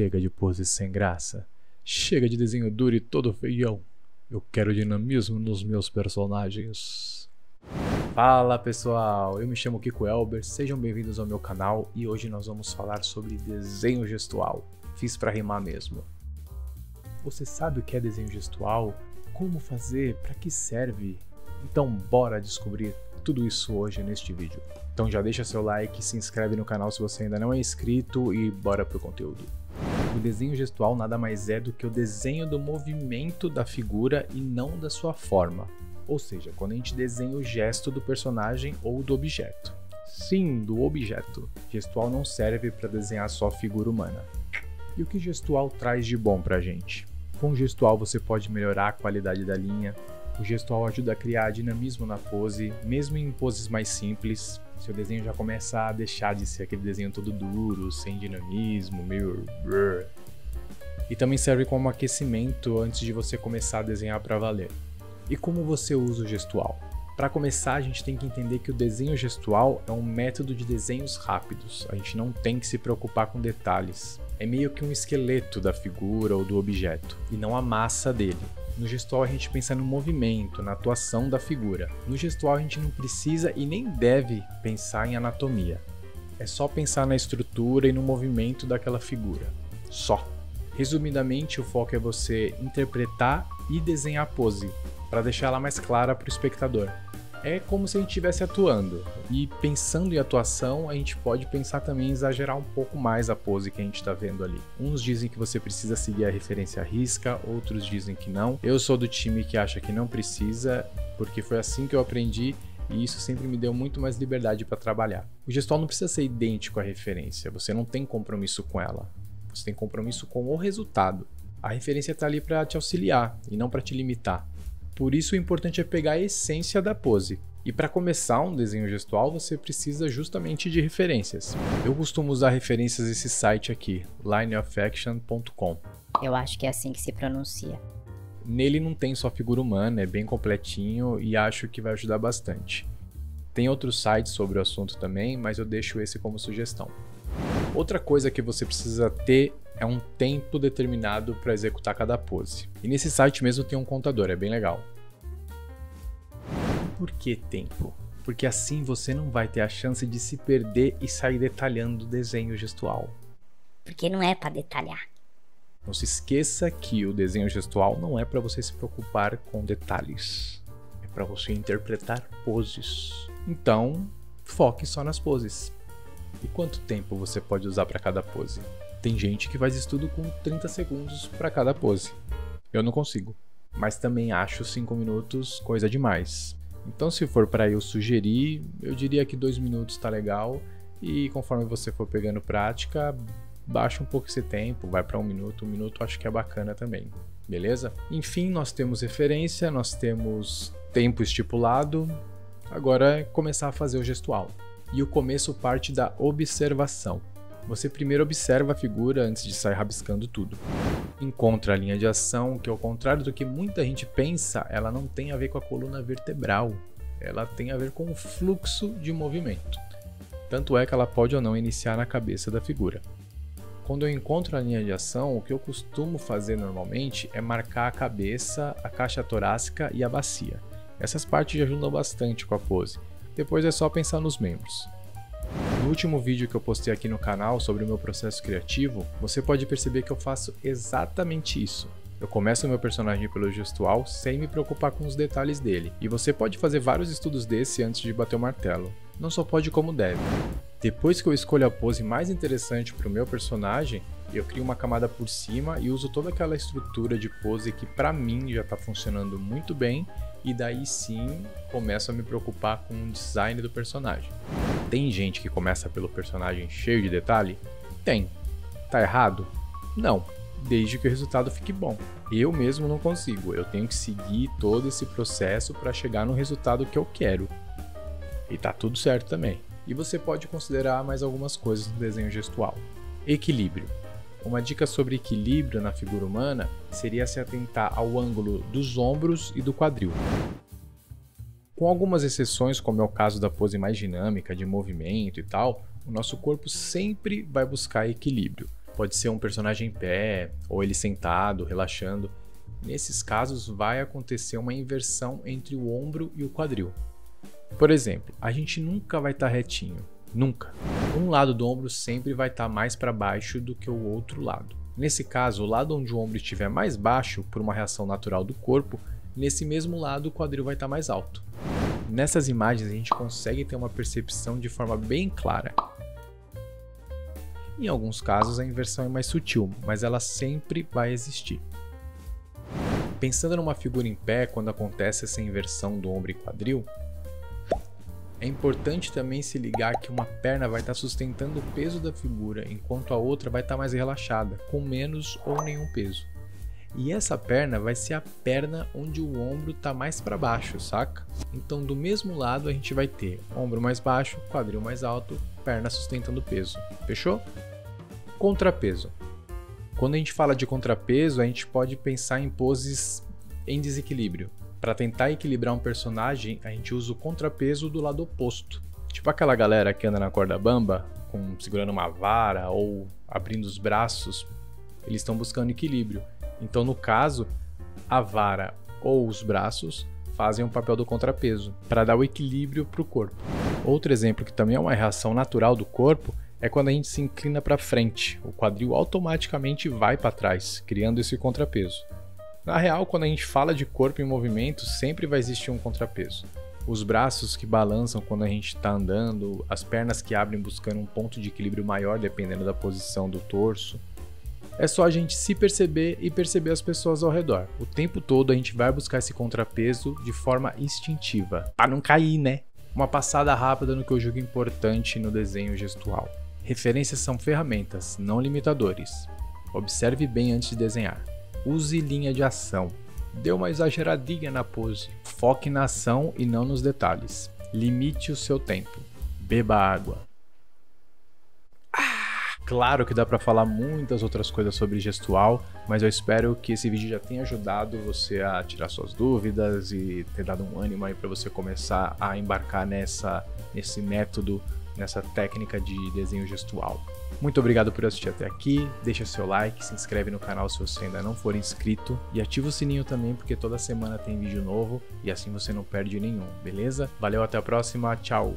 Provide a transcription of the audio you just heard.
Chega de poses sem graça. Chega de desenho duro e todo feião. Eu quero dinamismo nos meus personagens. Fala pessoal, eu me chamo Kiko Elber, sejam bem-vindos ao meu canal e hoje nós vamos falar sobre desenho gestual. Fiz pra rimar mesmo. Você sabe o que é desenho gestual? Como fazer? Pra que serve? Então bora descobrir tudo isso hoje neste vídeo. Então já deixa seu like, se inscreve no canal se você ainda não é inscrito e bora pro conteúdo. O desenho gestual nada mais é do que o desenho do movimento da figura e não da sua forma. Ou seja, quando a gente desenha o gesto do personagem ou do objeto. Sim, do objeto. Gestual não serve para desenhar só a figura humana. E o que gestual traz de bom pra gente? Com o gestual você pode melhorar a qualidade da linha. O gestual ajuda a criar dinamismo na pose, mesmo em poses mais simples. Seu desenho já começa a deixar de ser aquele desenho todo duro, sem dinamismo, meio... E também serve como aquecimento antes de você começar a desenhar para valer. E como você usa o gestual? Para começar, a gente tem que entender que o desenho gestual é um método de desenhos rápidos. A gente não tem que se preocupar com detalhes. É meio que um esqueleto da figura ou do objeto, e não a massa dele. No gestual a gente pensa no movimento, na atuação da figura. No gestual a gente não precisa e nem deve pensar em anatomia. É só pensar na estrutura e no movimento daquela figura. Só. Resumidamente, o foco é você interpretar e desenhar a pose, para deixar ela mais clara para o espectador. É como se a gente estivesse atuando, e pensando em atuação, a gente pode pensar também em exagerar um pouco mais a pose que a gente está vendo ali. Uns dizem que você precisa seguir a referência à risca, outros dizem que não. Eu sou do time que acha que não precisa, porque foi assim que eu aprendi e isso sempre me deu muito mais liberdade para trabalhar. O gestual não precisa ser idêntico à referência, você não tem compromisso com ela, você tem compromisso com o resultado. A referência está ali para te auxiliar e não para te limitar. Por isso o importante é pegar a essência da pose. E para começar um desenho gestual você precisa justamente de referências. Eu costumo usar referências desse site aqui, lineofaction.com. Eu acho que é assim que se pronuncia. Nele não tem só figura humana, é bem completinho e acho que vai ajudar bastante. Tem outros sites sobre o assunto também, mas eu deixo esse como sugestão. Outra coisa que você precisa ter é um tempo determinado para executar cada pose. E nesse site mesmo tem um contador, é bem legal. Por que tempo? Porque assim você não vai ter a chance de se perder e sair detalhando o desenho gestual. Porque não é para detalhar. Não se esqueça que o desenho gestual não é para você se preocupar com detalhes. É para você interpretar poses. Então, foque só nas poses. E quanto tempo você pode usar para cada pose? Tem gente que faz estudo com 30 segundos para cada pose. Eu não consigo. Mas também acho 5 minutos coisa demais. Então se for para eu sugerir, eu diria que 2 minutos tá legal. E conforme você for pegando prática, baixa um pouco esse tempo, vai para 1 minuto. 1 minuto acho que é bacana também. Beleza? Enfim, nós temos referência, nós temos tempo estipulado. Agora é começar a fazer o gestual. E o começo parte da observação. Você primeiro observa a figura antes de sair rabiscando tudo. Encontra a linha de ação, que ao contrário do que muita gente pensa, ela não tem a ver com a coluna vertebral. Ela tem a ver com o fluxo de movimento. Tanto é que ela pode ou não iniciar na cabeça da figura. Quando eu encontro a linha de ação, o que eu costumo fazer normalmente é marcar a cabeça, a caixa torácica e a bacia. Essas partes já ajudam bastante com a pose. Depois é só pensar nos membros. No último vídeo que eu postei aqui no canal sobre o meu processo criativo, você pode perceber que eu faço exatamente isso. Eu começo o meu personagem pelo gestual sem me preocupar com os detalhes dele. E você pode fazer vários estudos desse antes de bater o martelo. Não só pode como deve. Depois que eu escolho a pose mais interessante para o meu personagem, eu crio uma camada por cima e uso toda aquela estrutura de pose que para mim já está funcionando muito bem. E daí sim, começo a me preocupar com o design do personagem. Tem gente que começa pelo personagem cheio de detalhe? Tem. Tá errado? Não, desde que o resultado fique bom. Eu mesmo não consigo, eu tenho que seguir todo esse processo para chegar no resultado que eu quero. E tá tudo certo também. E você pode considerar mais algumas coisas no desenho gestual. Equilíbrio. Uma dica sobre equilíbrio na figura humana seria se atentar ao ângulo dos ombros e do quadril. Com algumas exceções, como é o caso da pose mais dinâmica, de movimento e tal, o nosso corpo sempre vai buscar equilíbrio. Pode ser um personagem em pé, ou ele sentado, relaxando. Nesses casos, vai acontecer uma inversão entre o ombro e o quadril. Por exemplo, a gente nunca vai estar retinho, nunca. Um lado do ombro sempre vai estar mais para baixo do que o outro lado. Nesse caso, o lado onde o ombro estiver mais baixo, por uma reação natural do corpo, nesse mesmo lado o quadril vai estar mais alto. Nessas imagens a gente consegue ter uma percepção de forma bem clara. Em alguns casos a inversão é mais sutil, mas ela sempre vai existir. Pensando numa figura em pé, quando acontece essa inversão do ombro e quadril, é importante também se ligar que uma perna vai estar sustentando o peso da figura, enquanto a outra vai estar mais relaxada, com menos ou nenhum peso. E essa perna vai ser a perna onde o ombro está mais para baixo, saca? Então do mesmo lado a gente vai ter ombro mais baixo, quadril mais alto, perna sustentando o peso. Fechou? Contrapeso. Quando a gente fala de contrapeso, a gente pode pensar em poses em desequilíbrio. Para tentar equilibrar um personagem, a gente usa o contrapeso do lado oposto. Tipo aquela galera que anda na corda bamba, segurando uma vara ou abrindo os braços, eles estão buscando equilíbrio. Então, no caso, a vara ou os braços fazem o papel do contrapeso, para dar o equilíbrio para o corpo. Outro exemplo que também é uma reação natural do corpo é quando a gente se inclina para frente. O quadril automaticamente vai para trás, criando esse contrapeso. Na real, quando a gente fala de corpo em movimento, sempre vai existir um contrapeso. Os braços que balançam quando a gente está andando, as pernas que abrem buscando um ponto de equilíbrio maior dependendo da posição do torso. É só a gente se perceber e perceber as pessoas ao redor. O tempo todo a gente vai buscar esse contrapeso de forma instintiva, para não cair, né? Uma passada rápida no que eu julgo importante no desenho gestual. Referências são ferramentas, não limitadores. Observe bem antes de desenhar. Use linha de ação. Dê uma exageradinha na pose. Foque na ação e não nos detalhes. Limite o seu tempo. Beba água. Claro que dá para falar muitas outras coisas sobre gestual, mas eu espero que esse vídeo já tenha ajudado você a tirar suas dúvidas e ter dado um ânimo aí para você começar a embarcar nesse método, nessa técnica de desenho gestual. Muito obrigado por assistir até aqui, deixa seu like, se inscreve no canal se você ainda não for inscrito e ativa o sininho também porque toda semana tem vídeo novo e assim você não perde nenhum, beleza? Valeu, até a próxima, tchau!